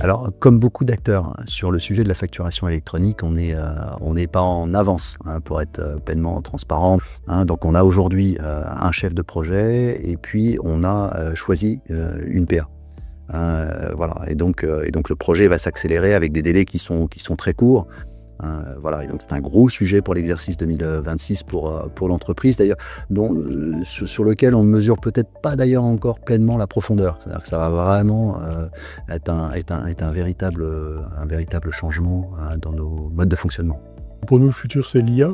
Alors, comme beaucoup d'acteurs hein, sur le sujet de la facturation électronique, on n'est pas en avance hein, pour être pleinement transparent. Hein. Donc, on a aujourd'hui un chef de projet et puis on a choisi une PA. Voilà. Et donc le projet va s'accélérer avec des délais qui sont très courts. Voilà, et donc c'est un gros sujet pour l'exercice 2026 pour l'entreprise, d'ailleurs, sur lequel on ne mesure peut-être pas d'ailleurs encore pleinement la profondeur. C'est-à-dire que ça va vraiment être un véritable changement dans nos modes de fonctionnement. Pour nous, le futur, c'est l'IA,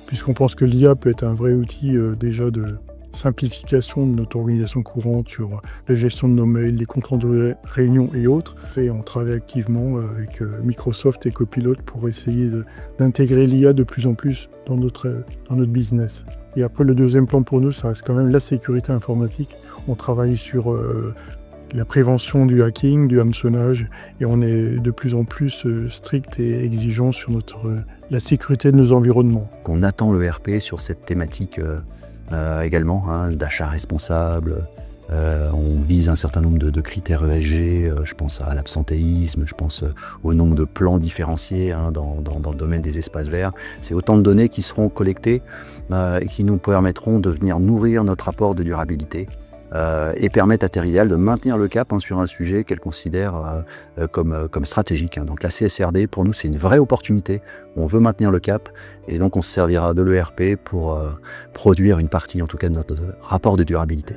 puisqu'on pense que l'IA peut être un vrai outil déjà de simplification de notre organisation courante sur la gestion de nos mails, les comptes rendus de réunions et autres. Et on travaille activement avec Microsoft et Copilot pour essayer d'intégrer l'IA de plus en plus dans notre business. Et après, le deuxième plan pour nous, ça reste quand même la sécurité informatique. On travaille sur la prévention du hacking, du hameçonnage, et on est de plus en plus strict et exigeant sur la sécurité de nos environnements. On attend le RP sur cette thématique également, hein, d'achat responsable. On vise un certain nombre de critères ESG, je pense à l'absentéisme, je pense au nombre de plans différenciés hein, dans le domaine des espaces verts. C'est autant de données qui seront collectées et qui nous permettront de venir nourrir notre rapport de durabilité et permettre à Terrial de maintenir le cap hein, sur un sujet qu'elle considère comme stratégique. Hein. Donc la CSRD, pour nous, c'est une vraie opportunité. On veut maintenir le cap et donc on se servira de l'ERP pour produire une partie, en tout cas, de notre rapport de durabilité.